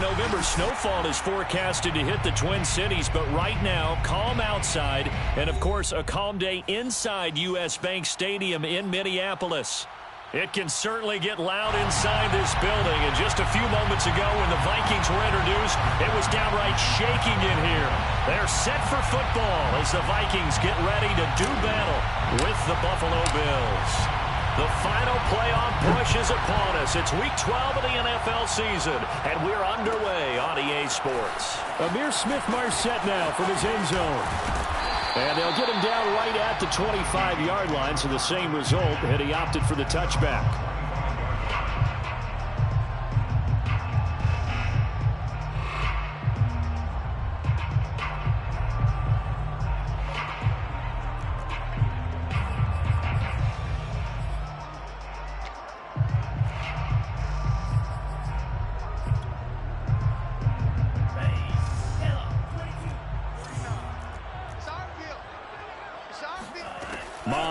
November, snowfall is forecasted to hit the Twin Cities, but right now, calm outside, and of course, a calm day inside U.S. Bank Stadium in Minneapolis. It can certainly get loud inside this building, and just a few moments ago when the Vikings were introduced, it was downright shaking in here. They're set for football as the Vikings get ready to do battle with the Buffalo Bills. The final playoff push is upon us. It's Week 12 of the NFL season, and we're underway on EA Sports. Amir Smith-Marset now from his end zone. And they'll get him down right at the 25-yard line, so the same result, and he opted for the touchback.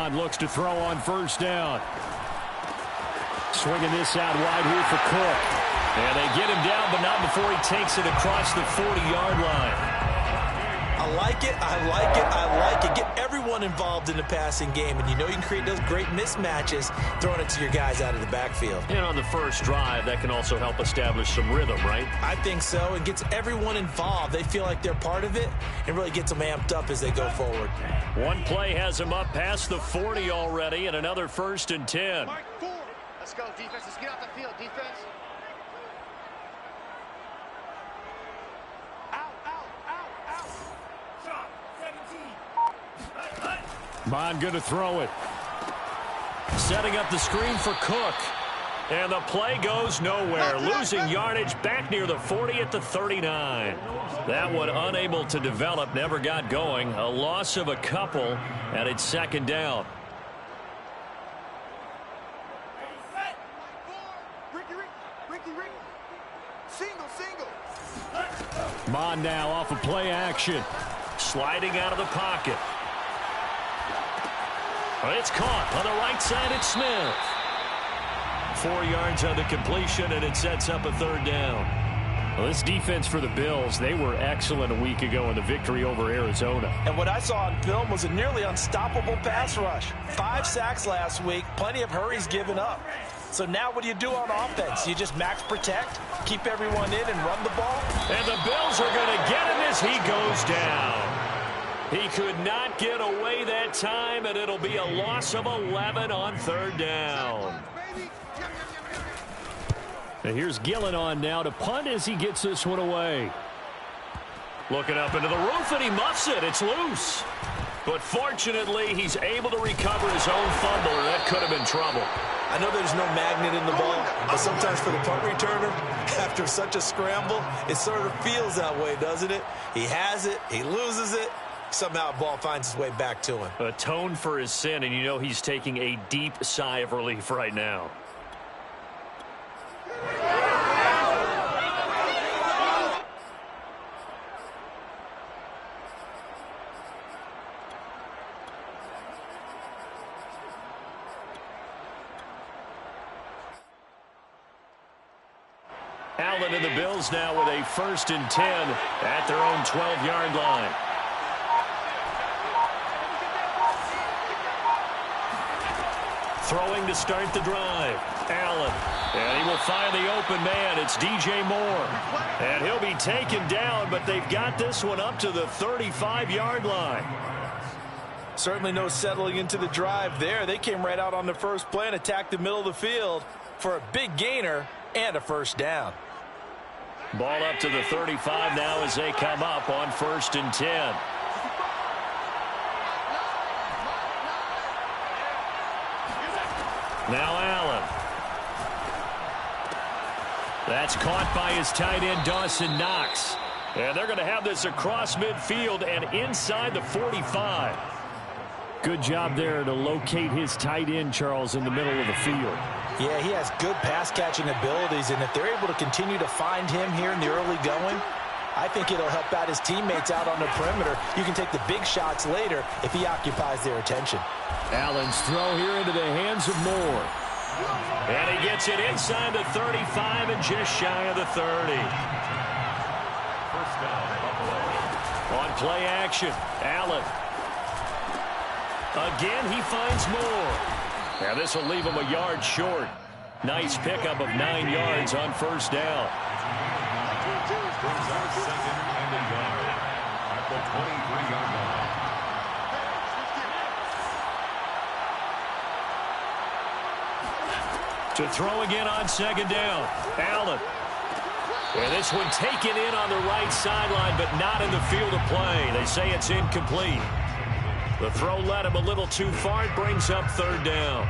Looks to throw on first down. Swinging this out wide here for Cook. And they get him down, but not before he takes it across the 40-yard line. I like it, I like it, I like it. Get everyone involved in the passing game, and you know you can create those great mismatches throwing it to your guys out of the backfield. And on the first drive, that can also help establish some rhythm, right? I think so. It gets everyone involved. They feel like they're part of it and really gets them amped up as they go forward. One play has them up past the 40 already, and another 1st and 10. Mark 4. Let's go, defense. Let's get off the field, defense. Bond going to throw it. Setting up the screen for Cook. And the play goes nowhere. Losing yardage back near the 40 at the 39. That one unable to develop, never got going. A loss of a couple, and it's 2nd down. Bond now off of play action. Sliding out of the pocket. It's caught on the right side. It's Smith. 4 yards on the completion, and it sets up a 3rd down. Well, this defense for the Bills, they were excellent a week ago in the victory over Arizona. And what I saw on film was a nearly unstoppable pass rush. 5 sacks last week, plenty of hurries given up. So now what do you do on offense? You just max protect, keep everyone in, and run the ball? And the Bills are going to get him as he goes down. He could not get away that time, and it'll be a loss of 11 on 3rd down. And here's Gillen on now to punt as he gets this one away. Looking up into the roof, and he muffs it. It's loose. But fortunately, he's able to recover his own fumble, or that could have been trouble. I know there's no magnet in the ball, but sometimes for the punt returner, after such a scramble, it sort of feels that way, doesn't it? He has it, he loses it. Somehow the ball finds its way back to him. Atoned for his sin, and you know he's taking a deep sigh of relief right now. Allen and the Bills now with a 1st and 10 at their own 12-yard line. Throwing to start the drive. Allen. And he will find the open man. It's DJ Moore. And he'll be taken down, but they've got this one up to the 35-yard line. Certainly no settling into the drive there. They came right out on the first play and attacked the middle of the field for a big gainer and a 1st down. Ball up to the 35 now as they come up on 1st and 10. Now Allen. That's caught by his tight end, Dawson Knox. And they're going to have this across midfield and inside the 45. Good job there to locate his tight end, Charles, in the middle of the field. Yeah, he has good pass-catching abilities, and if they're able to continue to find him here in the early going, I think it'll help out his teammates out on the perimeter. You can take the big shots later if he occupies their attention. Allen's throw here into the hands of Moore. And he gets it inside the 35 and just shy of the 30. play action. Allen. Again, he finds more. Now this will leave him a yard short. Nice pickup of 9 yards on first down. Brings up second and a yard at the 23-yard line. To throw again on second down. Allen. And this one taken in on the right sideline, but not in the field of play. They say it's incomplete. The throw led him a little too far. It brings up third down.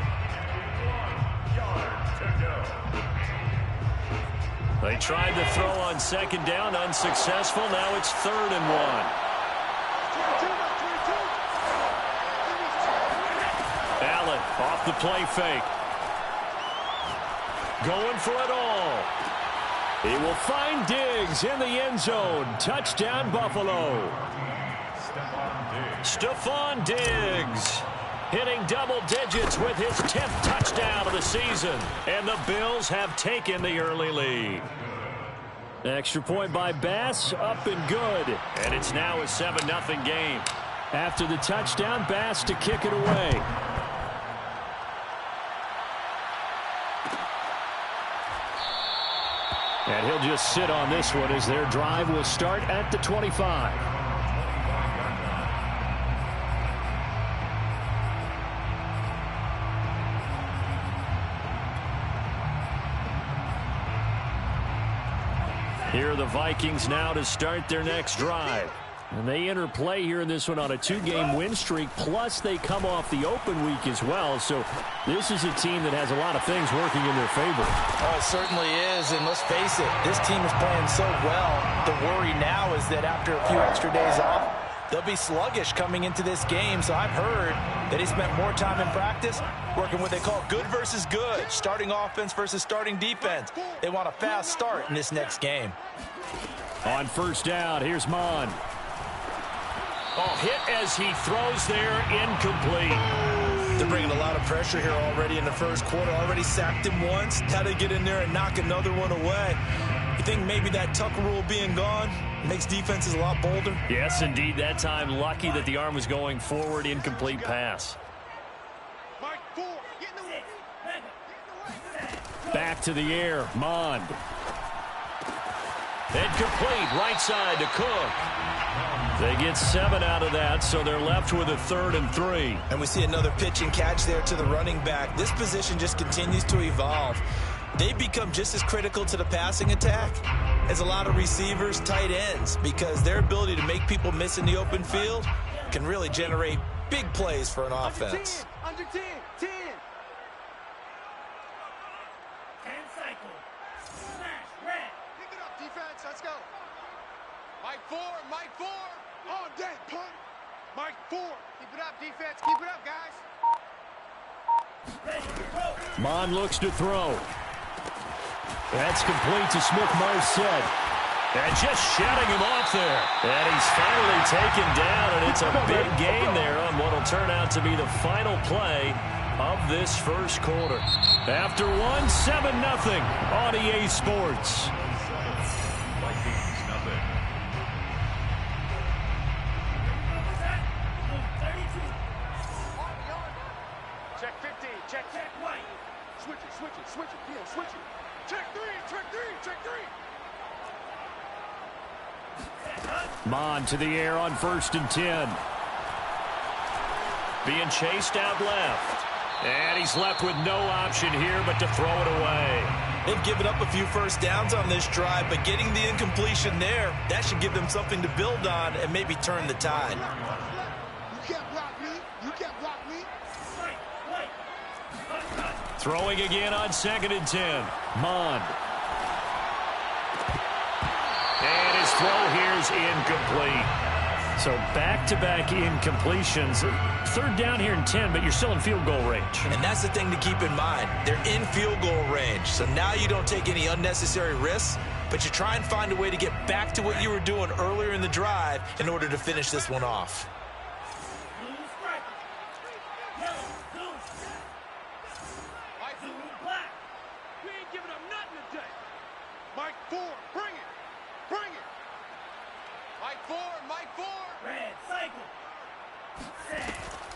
They tried to throw on second down, unsuccessful. Now it's 3rd and 1. Allen off the play fake. Going for it all. He will find Diggs in the end zone. Touchdown, Buffalo. Stephon Diggs hitting double digits with his 10th touchdown of the season. And the Bills have taken the early lead. Extra point by Bass, up and good. And it's now a 7-0 game. After the touchdown, Bass to kick it away. And he'll just sit on this one as their drive will start at the 25. Here are the Vikings now to start their next drive. And they enter play here in this one on a 2-game win streak, plus they come off the open week as well. So this is a team that has a lot of things working in their favor. Oh, it certainly is, and let's face it, this team is playing so well. The worry now is that after a few extra days off, they'll be sluggish coming into this game. So I've heard that he spent more time in practice working what they call good versus good, starting offense versus starting defense. They want a fast start in this next game. On first down, here's Mon. Oh, hit as he throws there, incomplete. They're bringing a lot of pressure here already in the first quarter. Already sacked him once. Had to get in there and knock another one away. You think maybe that Tucker rule being gone makes defenses a lot bolder? Yes, indeed. That time, lucky that the arm was going forward. Incomplete pass. Back to the air. Mond. Incomplete. Right side to Cook. They get 7 out of that, so they're left with a 3rd and 3. And we see another pitch and catch there to the running back. This position just continues to evolve. They become just as critical to the passing attack as a lot of receivers, tight ends, because their ability to make people miss in the open field can really generate big plays for an offense. Under 10, 10. 10 cycle. Smash, red. Pick it up, defense. Let's go. Mike 4, Mike 4. On deck, punt. Mike 4. Keep it up, defense. Keep it up, guys. Mon looks to throw. That's complete to Smith-Marset. And just shutting him off there. And he's finally taken down, and it's a big gain there on what will turn out to be the final play of this first quarter. After 7-0 on EA Sports. Check 15. Check white. Switch it. Yeah, switch it. Check 3. Check 3. Mon to the air on 1st and 10. Being chased out left. And he's left with no option here but to throw it away. They've given up a few first downs on this drive, but getting the incompletion there, that should give them something to build on and maybe turn the tide. You can't block me. Throwing again on 2nd and 10. Mond. And his throw here is incomplete. So back-to-back incompletions. 3rd down here and 10, but you're still in field goal range. And that's the thing to keep in mind. They're in field goal range. So now you don't take any unnecessary risks, but you try and find a way to get back to what you were doing earlier in the drive in order to finish this one off. We ain't giving up nothing today. Mike 4, bring it. Mike 4.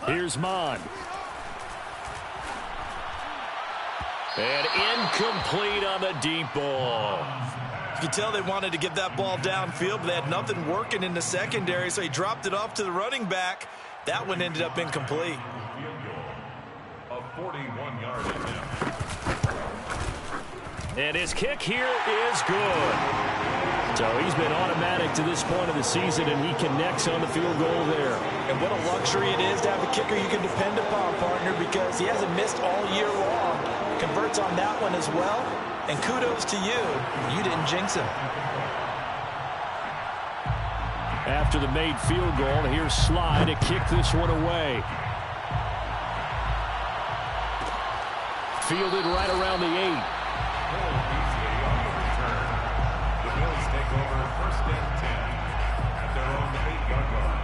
Here's Mon. And incomplete on the deep ball. You can tell they wanted to get that ball downfield, but they had nothing working in the secondary, so he dropped it off to the running back. That one ended up incomplete. A 41-yard attempt. And his kick here is good. So he's been automatic to this point of the season, and he connects on the field goal there. And what a luxury it is to have a kicker you can depend upon, partner, because he hasn't missed all year long. Converts on that one as well. And kudos to you. You didn't jinx him. After the made field goal, here's Sly to kick this one away. Fielded right around the 8. The Bills take over first and 10 at their own 8-yard line.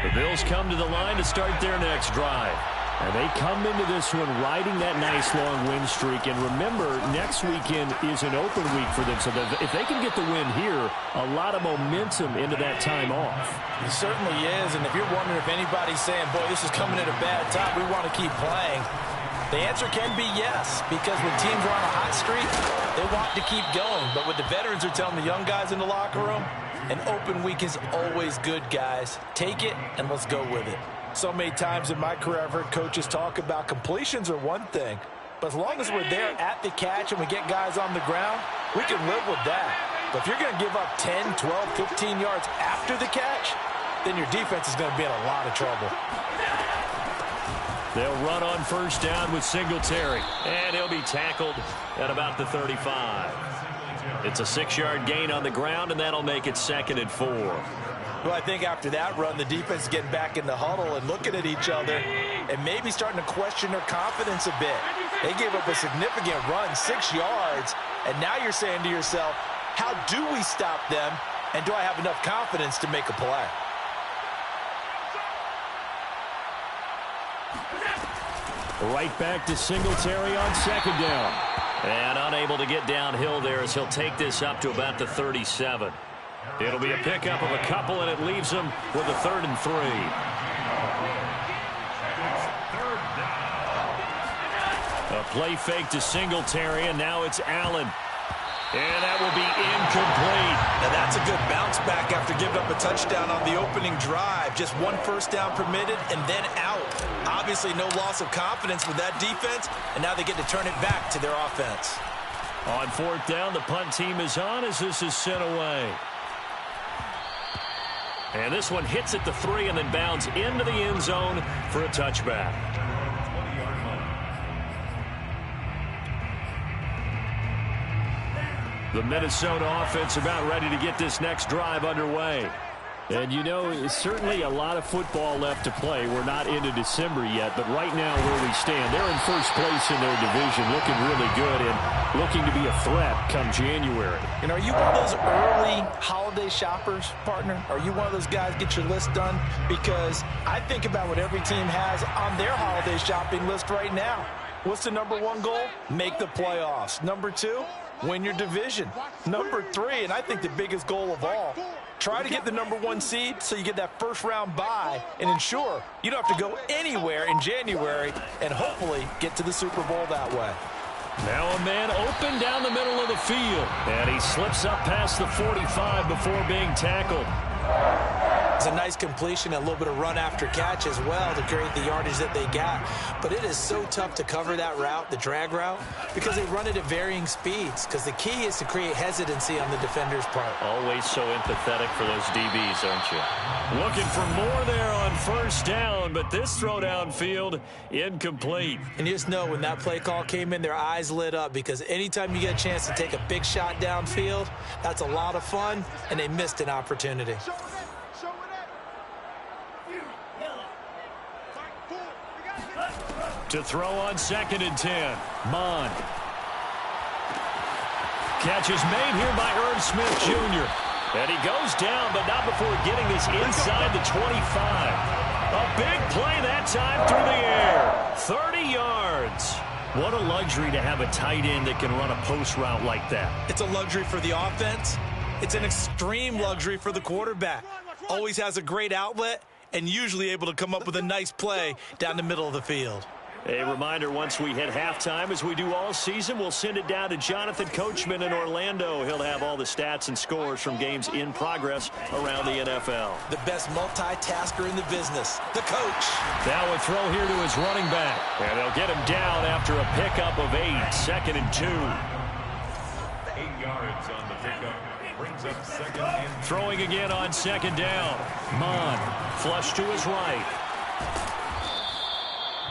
The Bills come to the line to start their next drive. And they come into this one riding that nice long win streak. And remember, next weekend is an open week for them. So if they can get the win here, a lot of momentum into that time off. It certainly is. And if you're wondering if anybody's saying, boy, this is coming at a bad time, we want to keep playing, the answer can be yes. Because when teams are on a hot streak, they want to keep going. But what the veterans are telling the young guys in the locker room, an open week is always good, guys. Take it and let's go with it. So many times in my career, I've heard coaches talk about completions are one thing. But as long as we're there at the catch and we get guys on the ground, we can live with that. But if you're going to give up 10, 12, 15 yards after the catch, then your defense is going to be in a lot of trouble. They'll run on first down with Singletary. And he'll be tackled at about the 35. It's a 6-yard gain on the ground, and that'll make it 2nd and 4. Well, I think after that run, the defense is getting back in the huddle and looking at each other and maybe starting to question their confidence a bit. They gave up a significant run, 6 yards, and now you're saying to yourself, how do we stop them, and do I have enough confidence to make a play? Right back to Singletary on 2nd down. And unable to get downhill there as he'll take this up to about the 37. It'll be a pickup of a couple, and it leaves him with a 3rd and 3. A play fake to Singletary, and now it's Allen. And that will be incomplete. Now that's a good bounce back after giving up a touchdown on the opening drive. Just 1 first down permitted and then out. Obviously no loss of confidence with that defense, and now they get to turn it back to their offense. On 4th down, the punt team is on as this is sent away. And this one hits at the 3 and then bounds into the end zone for a touchback. The Minnesota offense about ready to get this next drive underway. And, you know, certainly a lot of football left to play. We're not into December yet, but right now where we stand, they're in first place in their division, looking really good and looking to be a threat come January. And are you one of those early holiday shoppers, partner? Are you one of those guys get your list done? Because I think about what every team has on their holiday shopping list right now. What's the number 1 goal? Make the playoffs. Number 2, win your division. Number 3, and I think the biggest goal of all, try to get the number 1 seed so you get that first-round bye and ensure you don't have to go anywhere in January and hopefully get to the Super Bowl that way. Now a man open down the middle of the field. And he slips up past the 45 before being tackled. It's a nice completion, a little bit of run after catch as well to create the yardage that they got. But it is so tough to cover that route, the drag route, because they run it at varying speeds. Because the key is to create hesitancy on the defender's part. Always so empathetic for those DBs, aren't you? Looking for more there on first down, but this throw downfield incomplete. And you just know when that play call came in, their eyes lit up, because anytime you get a chance to take a big shot downfield, that's a lot of fun, and they missed an opportunity. To throw on 2nd and 10. Mon. Catch is made here by Irv Smith Jr. And he goes down, but not before getting this inside the 25. A big play that time through the air. 30 yards. What a luxury to have a tight end that can run a post route like that. It's a luxury for the offense. It's an extreme luxury for the quarterback. Always has a great outlet and usually able to come up with a nice play down the middle of the field. A reminder, once we hit halftime, as we do all season, we'll send it down to Jonathan Coachman in Orlando. He'll have all the stats and scores from games in progress around the NFL. The best multitasker in the business, the coach. Now a throw here to his running back. And they'll get him down after a pickup of 8, 2nd and 2. 8 yards on the pickup. Brings up 2nd and 2. Throwing again on 2nd down. Mon, flush to his right.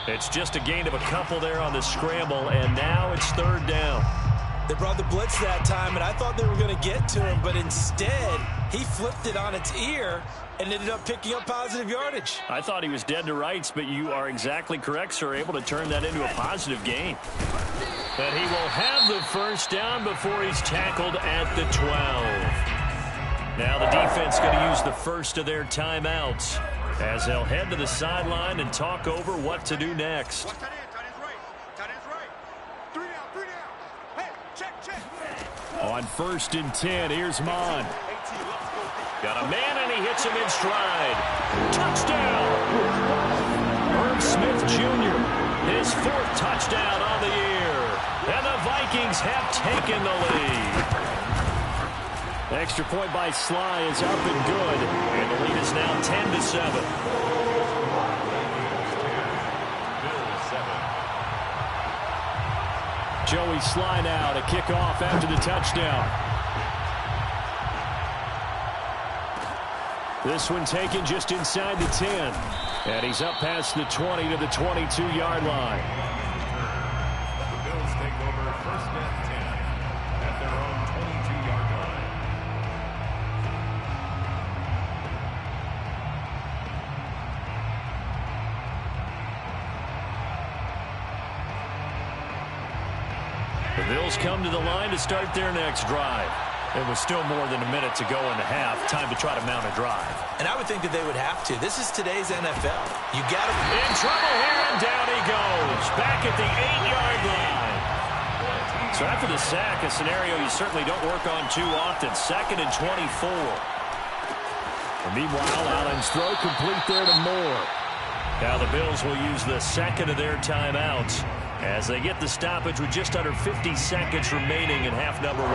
It's just a gain of a couple there on the scramble, and now it's 3rd down. They brought the blitz that time, and I thought they were going to get to him, but instead, he flipped it on its ear and ended up picking up positive yardage. I thought he was dead to rights, but you are exactly correct, sir, able to turn that into a positive gain. And he will have the 1st down before he's tackled at the 12. Now the defense going to use the first of their timeouts as they'll head to the sideline and talk over what to do next. Tight end's right. 3 down. Hey, check. On 1st and 10, here's Mon. Got a man, and he hits him in stride. Touchdown! Herb Smith Jr., his 4th touchdown on the year. And the Vikings have taken the lead. Extra point by Sly is up and good. And the lead is now 10-7. Joey Sly now to kick off after the touchdown. This one taken just inside the 10. And he's up past the 20 to the 22-yard line. The Bills take over 1st and 10 at their own 22-yard line. The Bills come to the line to start their next drive. It was still more than a minute to go in the half. Time to try to mount a drive. And I would think that they would have to. This is today's NFL. You got to... In trouble here, and down he goes. Back at the 8-yard line. So after the sack, a scenario you certainly don't work on too often. 2nd and 24. And meanwhile, Allen's throw complete there to Moore. Now the Bills will use the 2nd of their timeouts as they get the stoppage with just under 50 seconds remaining in half number 1.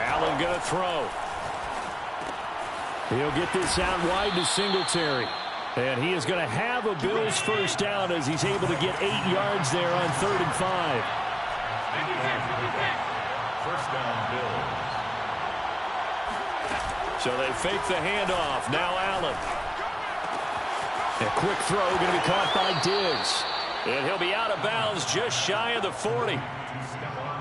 Allen going to throw. He'll get this out wide to Singletary. And he is going to have a Bills 1st down as he's able to get 8 yards there on 3rd and 5. 1st down, Bills. So they fake the handoff. Now Allen. A quick throw going to be caught by Diggs. And he'll be out of bounds just shy of the 40.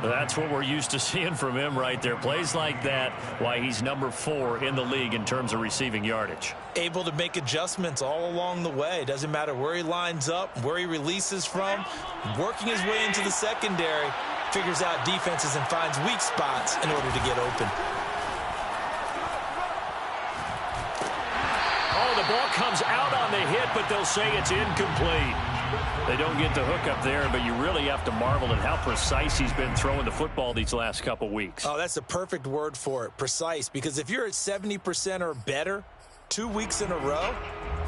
That's what we're used to seeing from him right there. Plays like that, why he's number 4 in the league in terms of receiving yardage. Able to make adjustments all along the way. Doesn't matter where he lines up, where he releases from. Working his way into the secondary. Figures out defenses and finds weak spots in order to get open. Oh, the ball comes out on the hit, but they'll say it's incomplete. They don't get the hook up there, but you really have to marvel at how precise he's been throwing the football these last couple weeks. Oh, that's the perfect word for it, precise, because if you're at 70% or better 2 weeks in a row,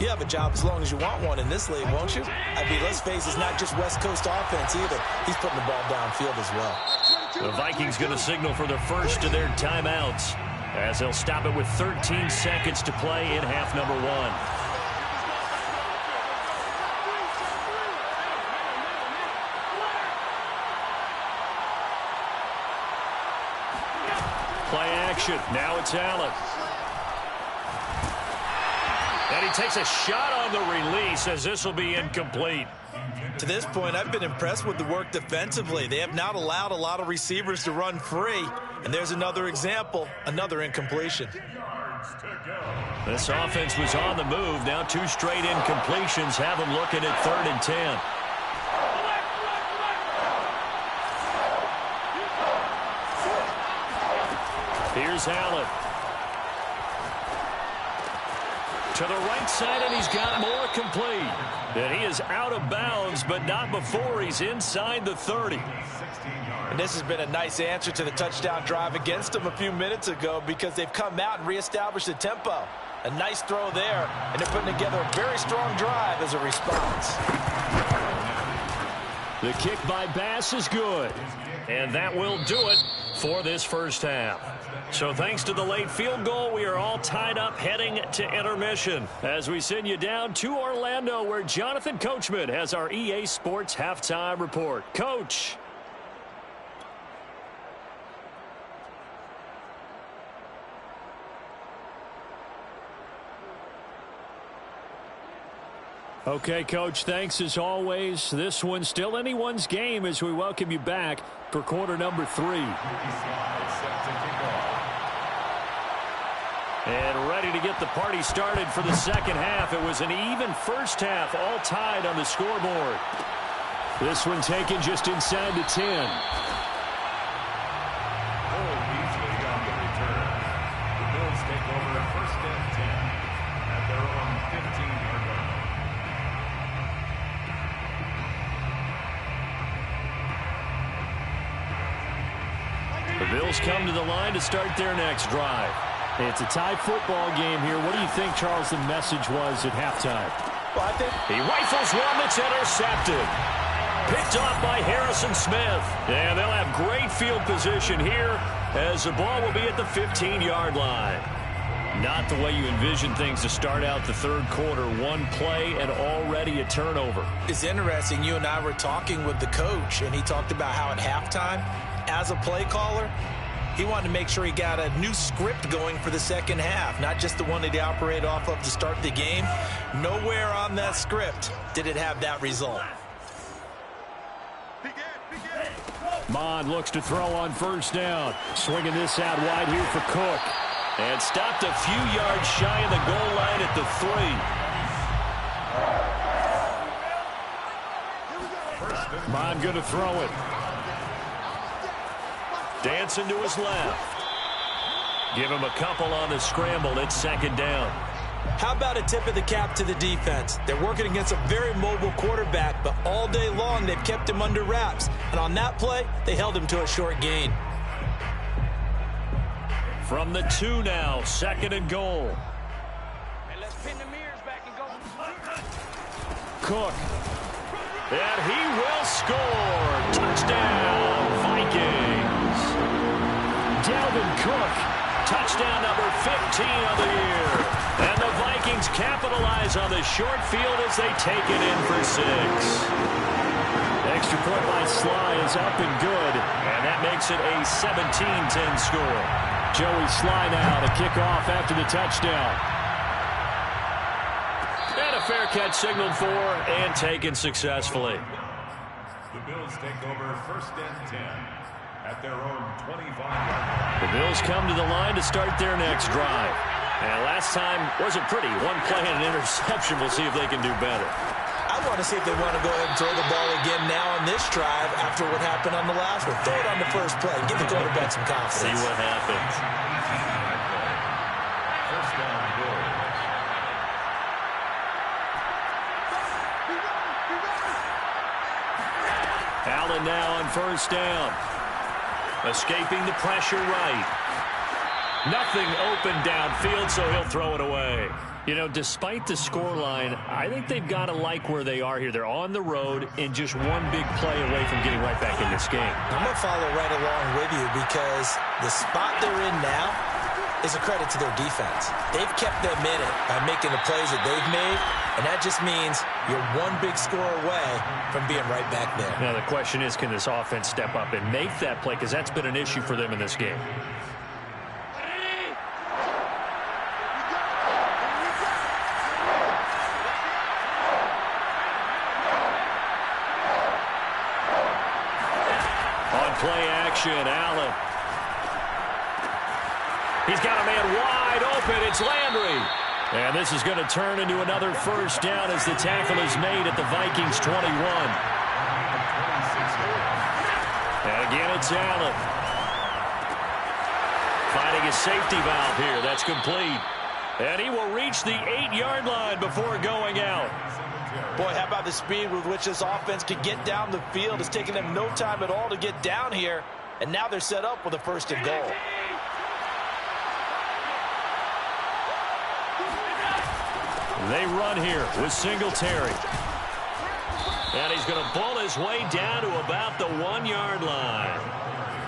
you have a job as long as you want one in this league, won't you? I mean, let's face it, it's not just West Coast offense either. He's putting the ball downfield as well. The Vikings going to signal for the first of their timeouts as they'll stop it with 13 seconds to play in half number 1. Play action. Now it's Allen. And he takes a shot on the release as this will be incomplete. To this point, I've been impressed with the work defensively. They have not allowed a lot of receivers to run free. And there's another example, another incompletion. This offense was on the move. Now 2 straight incompletions have them looking at 3rd and 10. Here's Allen. To the right side, and he's got more complete. And he is out of bounds, but not before he's inside the 30. And this has been a nice answer to the touchdown drive against them a few minutes ago because they've come out and reestablished the tempo. A nice throw there, and they're putting together a very strong drive as a response. The kick by Bass is good. And that will do it for this first half. So thanks to the late field goal, we are all tied up heading to intermission as we send you down to Orlando where Jonathan Coachman has our EA Sports halftime report. Coach. Okay, Coach, thanks as always. This one's still anyone's game as we welcome you back for quarter number 3. And ready to get the party started for the second half. It was an even first half, all tied on the scoreboard. This one taken just inside the 10. The Bills take over first and 10 at their own 15-yard line. The Bills come to the line to start their next drive. It's a tie football game here. What do you think, Charles, the message was at halftime? Well, I think he rifles one that's intercepted. Picked off by Harrison Smith. And they'll have great field position here as the ball will be at the 15-yard line. Not the way you envision things to start out the third quarter. One play and already a turnover. it's interesting. You and I were talking with the coach, and he talked about how at halftime, as a play caller, he wanted to make sure he got a new script going for the second half, not just the one that he operated off of to start the game. Nowhere on that script did it have that result. Mond looks to throw on first down. Swinging this out wide here for Cook. And stopped a few yards shy of the goal line at the 3. Mond going to throw it. Dancing to his left. Give him a couple on the scramble. It's second down. How about a tip of the cap to the defense? They're working against a very mobile quarterback, but all day long they've kept him under wraps. And on that play, they held him to a short gain. From the 2 now, second and goal. And let's pin the mirrors back and go. Cook. And he will score. Touchdown, Vikings. Dalvin Cook. Touchdown number 15 of the year. And the Vikings capitalize on the short field as they take it in for 6. Extra point by Sly is up and good. And that makes it a 17-10 score. Joey Sly now to kick off after the touchdown. And a fair catch signaled for and taken successfully. The Bills take over first and 10 at their own 25-yard line. The Bills come to the line to start their next drive. And last time wasn't pretty. One play and an interception. We'll see if they can do better. I want to see if they want to go ahead and throw the ball again now on this drive after what happened on the last one. Throw it on the first play. Give the quarterback some confidence. See what happens. First down, Bills. Allen now on first down. Escaping the pressure right. Nothing open downfield, so he'll throw it away. You know, despite the scoreline, I think they've got to like where they are here. They're on the road and just one big play away from getting right back in this game. I'm going to follow right along with you because the spot they're in now is a credit to their defense. They've kept them in it by making the plays that they've made, and that just means you're one big score away from being right back there. Now, the question is, can this offense step up and make that play? Because that's been an issue for them in this game. Play action, Allen. He's got a man wide open. It's Landry. And this is going to turn into another first down as the tackle is made at the Vikings 21. And again, it's Allen. Finding a safety valve here. That's complete. And he will reach the 8-yard line before going out. Boy, how about the speed with which this offense can get down the field? It's taken them no time at all to get down here. And now they're set up with a 1st and goal. They run here with Singletary. And he's going to bull his way down to about the 1-yard line.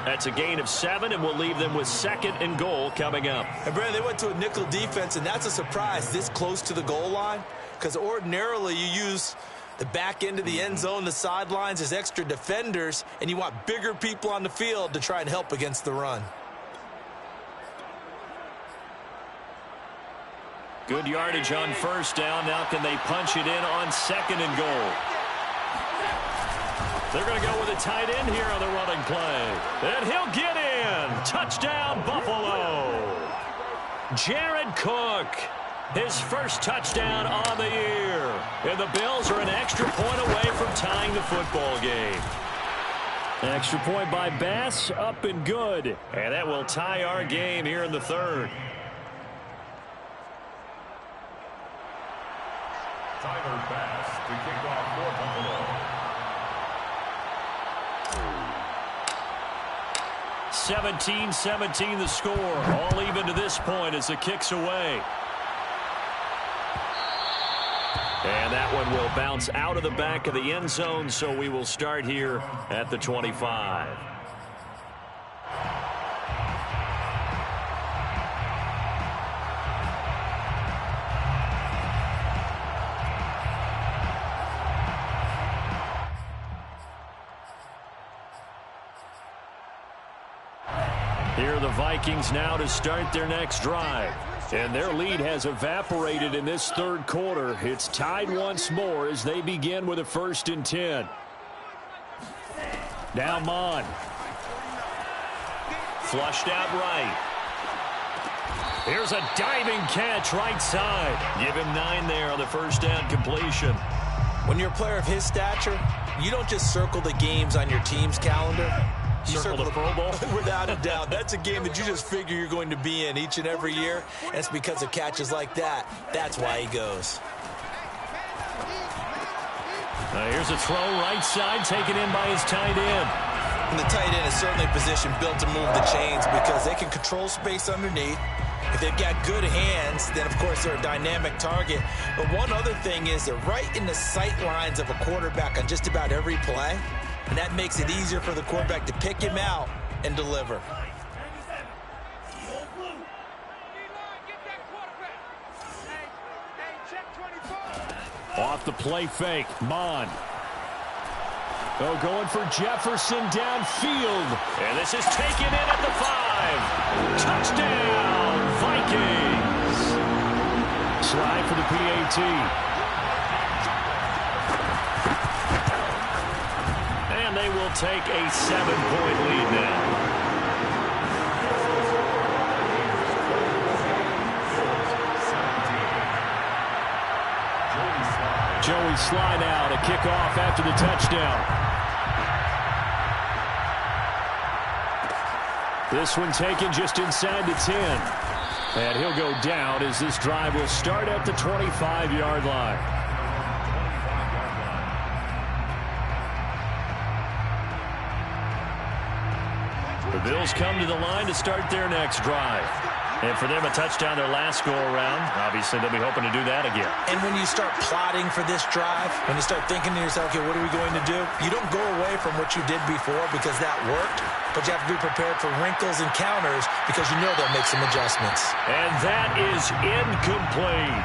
That's a gain of 7, and we'll leave them with 2nd and goal coming up. And, Brandon, they went to a nickel defense, and that's a surprise this close to the goal line. Because ordinarily you use the back end of the end zone, the sidelines as extra defenders, and you want bigger people on the field to try and help against the run. Good yardage on 1st down. Now can they punch it in on 2nd and goal? They're going to go with a tight end here on the running play. And he'll get in. Touchdown, Buffalo. Jared Cook, his first touchdown on the year. And the Bills are an extra point away from tying the football game. Extra point by Bass, up and good. And that will tie our game here in the 3rd. Tyler Bass to kick off for Buffalo. 17-17 the score. All even to this point as the kick's away. And that one will bounce out of the back of the end zone, so we will start here at the 25. Here are the Vikings now to start their next drive. And their lead has evaporated in this 3rd quarter. It's tied once more as they begin with a 1st and 10. Now Mon. Flushed out right. Here's a diving catch right side. Give him 9 there on the 1st down completion. When you're a player of his stature, you don't just circle the games on your team's calendar. You circle the Pro Bowl? Without a doubt. That's a game that you just figure you're going to be in each and every year. And it's because of catches like that. That's why he goes. Here's a throw right side taken in by his tight end. And the tight end is certainly a position built to move the chains because they can control space underneath. If they've got good hands, then, of course, they're a dynamic target. But one other thing is they're right in the sight lines of a quarterback on just about every play. And that makes it easier for the quarterback to pick him out and deliver. Off the play fake, Mon. Oh, going for Jefferson downfield. And this is taken in at the 5. Touchdown, Vikings. Slide for the PAT. And they will take a 7-point lead now. Joey Sly now to kick off after the touchdown. This one taken just inside the 10. And he'll go down as this drive will start at the 25-yard line. The Bills come to the line to start their next drive. And for them, a touchdown their last go-around. Obviously, they'll be hoping to do that again. And when you start plotting for this drive, when you start thinking to yourself, okay, what are we going to do? You don't go away from what you did before because that worked. But you have to be prepared for wrinkles and counters because you know they'll make some adjustments. And that is incomplete.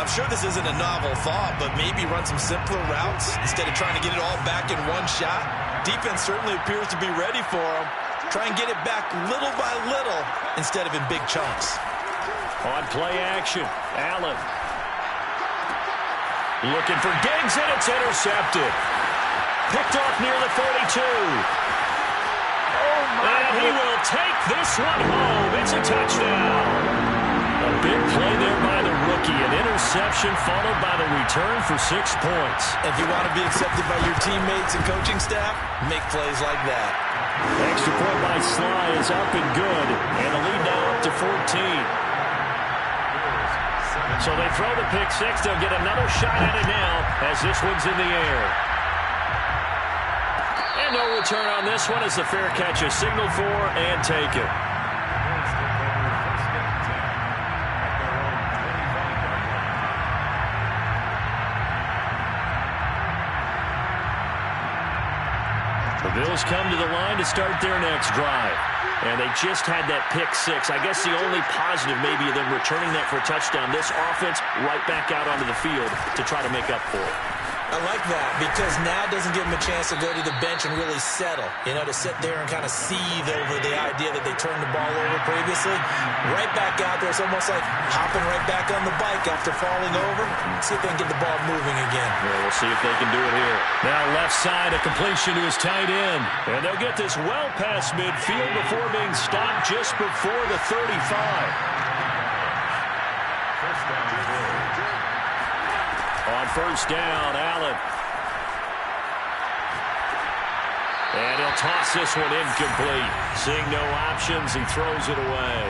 I'm sure this isn't a novel thought, but maybe run some simpler routes instead of trying to get it all back in one shot. Defense certainly appears to be ready for them. Try and get it back little by little instead of in big chunks. On play action, Allen. Looking for Diggs, and it's intercepted. Picked off near the 42. And he will take this one home. It's a touchdown. A big play there by the rookie. An interception followed by the return for 6 points. If you want to be accepted by your teammates and coaching staff, make plays like that. Extra point by Sly is up and good. And the lead now up to 14. So they throw the pick six. They'll get another shot at it now as this one's in the air. And no return on this one as the fair catch is signaled for and taken. The Bills come to the line to start their next drive. And they just had that pick six. I guess the only positive maybe of them returning that for a touchdown. This offense right back out onto the field to try to make up for it. I like that because now it doesn't give them a chance to go to the bench and really settle. To sit there and kind of seethe over the idea that they turned the ball over previously. Right back out there. It's almost like hopping right back on the bike after falling over. See if they can get the ball moving again. Yeah, we'll see if they can do it here. Now left side, a completion to his tight end. And they'll get this well past midfield before being stopped just before the 35. On first down, Allen. And he'll toss this one incomplete. Seeing no options, he throws it away.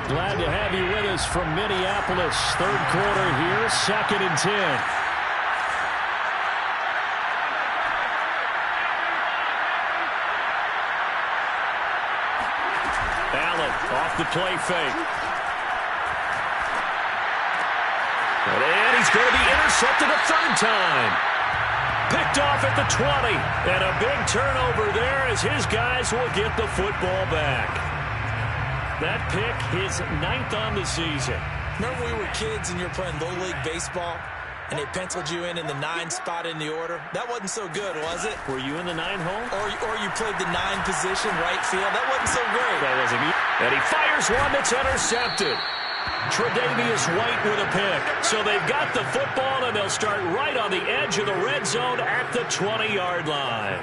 Glad to have you with us from Minneapolis. Third quarter here, 2nd and 10. Allen off the play fake. And he's going to be intercepted a third time. Picked off at the 20. And a big turnover there as his guys will get the football back. That pick, his 9th on the season. Remember we were kids and you're playing Little League baseball and they penciled you in the 9 spot in the order? That wasn't so good, was it? Were you in the 9 hole? Or you played the 9 position right field? That wasn't so great. That wasn't me. And he fires one that's intercepted. Tre'Davious White with a pick. So they've got the football, and they'll start right on the edge of the red zone at the 20-yard line.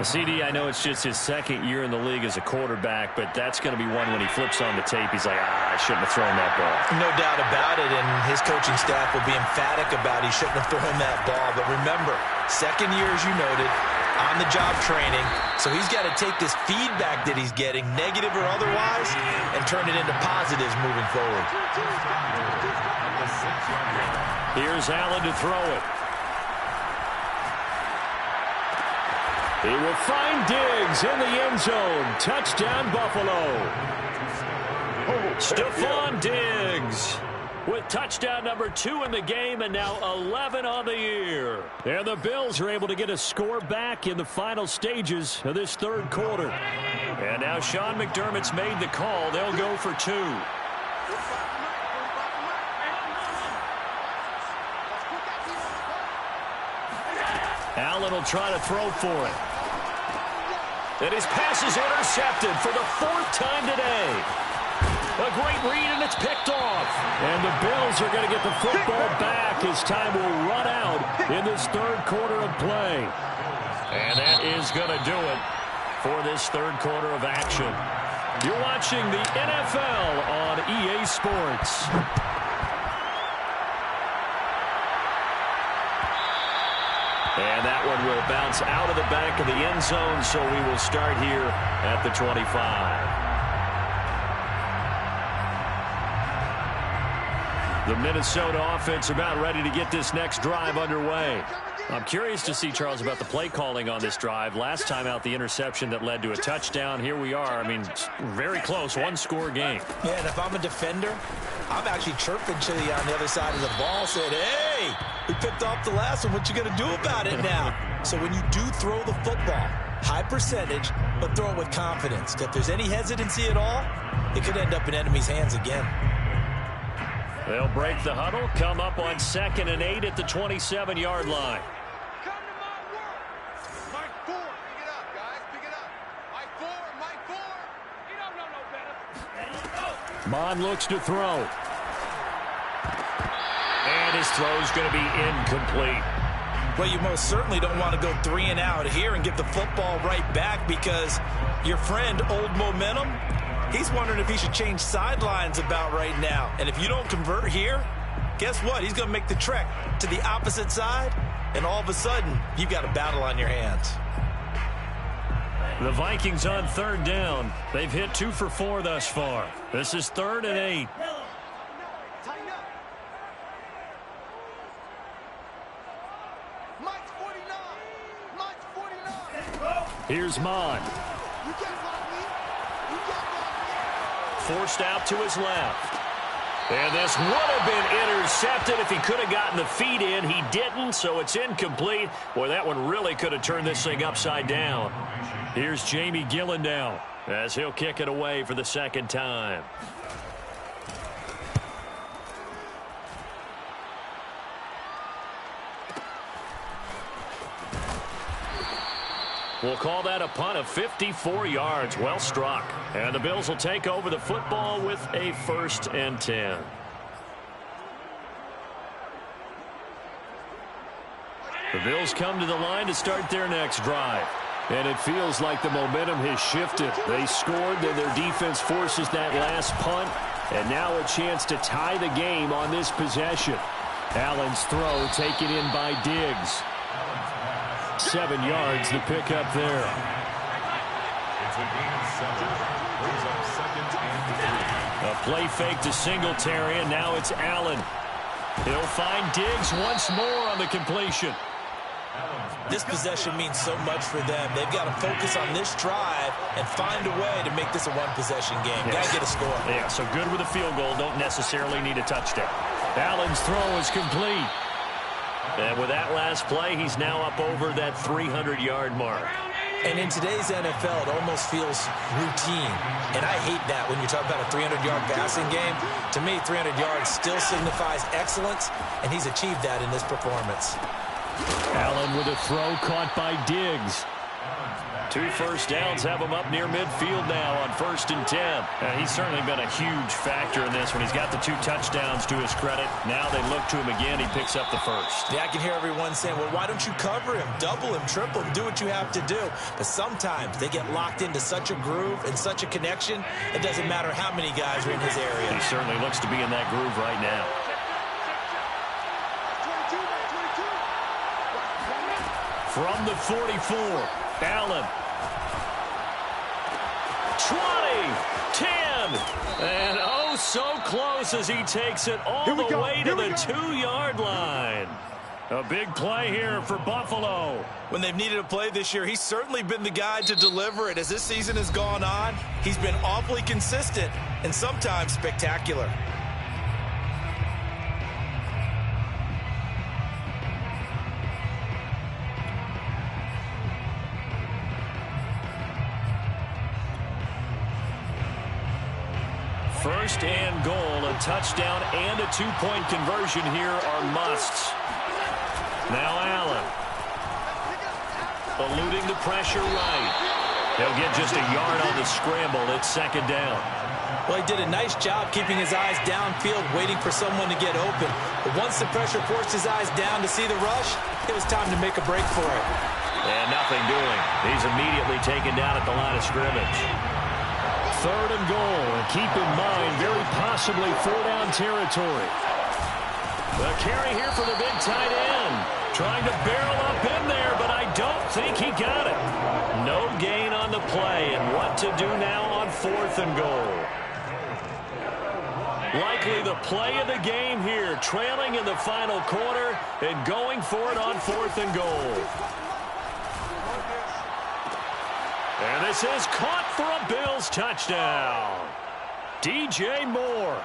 CD, I know it's just his 2nd year in the league as a quarterback, but that's going to be one when he flips on the tape. He's like, I shouldn't have thrown that ball. No doubt about it, and his coaching staff will be emphatic about he shouldn't have thrown that ball. But remember, 2nd year, as you noted, on-the-job training. So he's got to take this feedback that he's getting, negative or otherwise, and turn it into positives moving forward. Here's Allen to throw it. He will find Diggs in the end zone. Touchdown, Buffalo. Stephon Diggs with touchdown number 2 in the game and now 11 on the year. And the Bills are able to get a score back in the final stages of this third quarter. And now Sean McDermott's made the call. They'll go for 2. Allen will try to throw for it. And his pass is intercepted for the 4th time today. A great read, and it's picked off. And the Bills are going to get the football back as time will run out in this third quarter of play. And that is going to do it for this third quarter of action. You're watching the NFL on EA Sports. And that one will bounce out of the back of the end zone, so we will start here at the 25. The Minnesota offense about ready to get this next drive underway. I'm curious to see, Charles, about the play calling on this drive. Last time out, the interception that led to a touchdown. Here we are. I mean, very close, one-score game. Yeah, and if I'm a defender, I'm actually chirping to you on the other side of the ball, saying, hey, we picked off the last one. What you going to do about it now? So when you do throw the football, high percentage, but throw it with confidence. If there's any hesitancy at all, it could end up in enemy's hands again. They'll break the huddle, come up on 2nd and 8 at the 27-yard line. Come to my world. Mike 4. Pick it up, guys. Pick it up. Mike 4. Mike 4. You don't know no better. Mon looks to throw. And his throw's going to be incomplete. Well, you most certainly don't want to go 3 and out here and give the football right back because your friend, Old Momentum, he's wondering if he should change sidelines about right now. And if you don't convert here, guess what? He's going to make the trek to the opposite side, and all of a sudden, you've got a battle on your hands. The Vikings on 3rd down. They've hit 2 for 4 thus far. This is 3rd and 8. Mike's 49. Mike's 49. Here's Mon. You can't block me. You can't block me. Forced out to his left. And this would have been intercepted if he could have gotten the feet in. He didn't, so it's incomplete. Boy, that one really could have turned this thing upside down. Here's Jamie Gillen now as he'll kick it away for the second time. We'll call that a punt of 54 yards. Well struck. And the Bills will take over the football with a 1st and 10. The Bills come to the line to start their next drive. And it feels like the momentum has shifted. They scored, then their defense forces that last punt. And now a chance to tie the game on this possession. Allen's throw taken in by Diggs. 7 yards to pick up there. It's a gain of 7. Brings up 2nd and 3. A play fake to Singletary, and now it's Allen. He'll find Diggs once more on the completion. This possession means so much for them. They've got to focus on this drive and find a way to make this a one-possession game. Yes. Got to get a score. Yeah, so good with a field goal. Don't necessarily need a touchdown. Allen's throw is complete. And with that last play, he's now up over that 300-yard mark. And in today's NFL, it almost feels routine. And I hate that when you're talking about a 300-yard passing game. To me, 300 yards still signifies excellence, and he's achieved that in this performance. Allen with a throw caught by Diggs. 2 first downs have him up near midfield now on 1st and 10. He's certainly been a huge factor in this when he's got the 2 touchdowns to his credit. Now they look to him again. He picks up the 1st. Yeah, I can hear everyone saying, well, why don't you cover him, double him, triple him, do what you have to do. But sometimes they get locked into such a groove and such a connection, it doesn't matter how many guys are in his area. He certainly looks to be in that groove right now. From the 44, Allen. 20, 10, and oh, so close as he takes it all the way to the 2-yard line. A big play here for Buffalo. When they've needed a play this year, he's certainly been the guy to deliver it. As this season has gone on, he's been awfully consistent and sometimes spectacular. First and goal, a touchdown and a 2-point conversion here are musts. Now Allen. Eluding the pressure right. He'll get just a yard on the scramble. It's 2nd down. Well, he did a nice job keeping his eyes downfield, waiting for someone to get open. But once the pressure forced his eyes down to see the rush, it was time to make a break for it. And nothing doing. He's immediately taken down at the line of scrimmage. 3rd and goal, and keep in mind, very possibly 4-down territory. The carry here for the big tight end. Trying to barrel up in there, but I don't think he got it. No gain on the play, and what to do now on 4th and goal. Likely the play of the game here, trailing in the final quarter and going for it on 4th and goal. And this is caught for a Bills touchdown. DJ Moore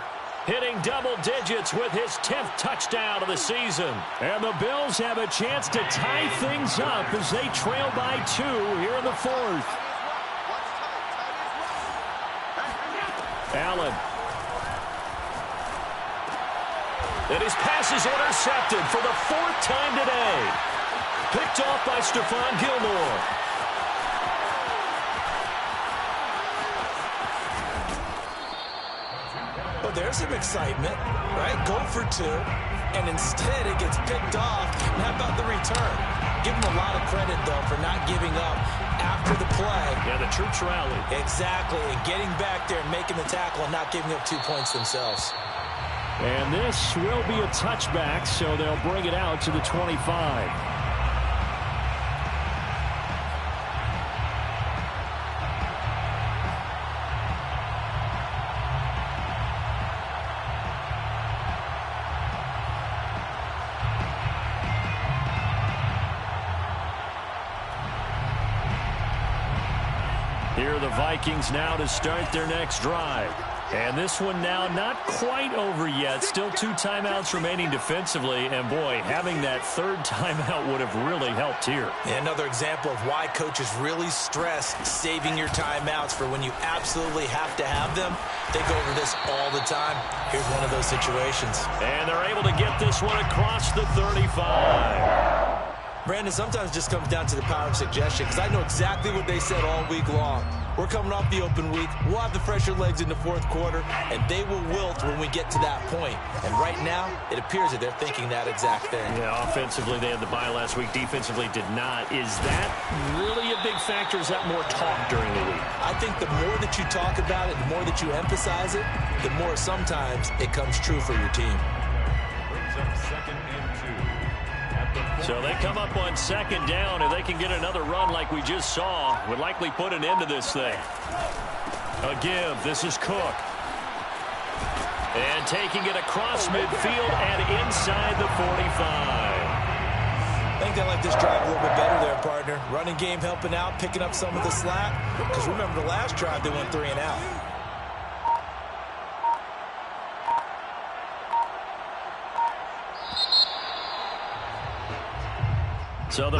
hitting double digits with his 10th touchdown of the season. And the Bills have a chance to tie things up as they trail by 2 here in the 4th. Allen. And his pass is intercepted for the 4th time today. Picked off by Stephon Gilmore. Well, there's some excitement, right? Go for 2, and instead it gets picked off. And how about the return? Give him a lot of credit, though, for not giving up after the play. Yeah, the troops rallied. Exactly, and getting back there and making the tackle and not giving up 2 points themselves. And this will be a touchback, so they'll bring it out to the 25. Here are the Vikings now to start their next drive. And this one now not quite over yet. Still 2 timeouts remaining defensively. And, boy, having that third timeout would have really helped here. And another example of why coaches really stress saving your timeouts for when you absolutely have to have them. They go over this all the time. Here's one of those situations. And they're able to get this one across the 35. Brandon, sometimes it just comes down to the power of suggestion, because I know exactly what they said all week long. We're coming off the open week. We'll have the fresher legs in the fourth quarter, and they will wilt when we get to that point. And right now, it appears that they're thinking that exact thing. Yeah, offensively, they had the bye last week. Defensively, did not. Is that really a big factor? Is that more talk during the week? I think the more that you talk about it, the more that you emphasize it, the more sometimes it comes true for your team. Brings up 2nd and 2. So they come up on 2nd down. If they can get another run like we just saw, would likely put an end to this thing. A give. This is Cook. And taking it across midfield and inside the 45. I think they like this drive a little bit better there, partner. Running game helping out, picking up some of the slack. Because remember the last drive, they went 3 and out.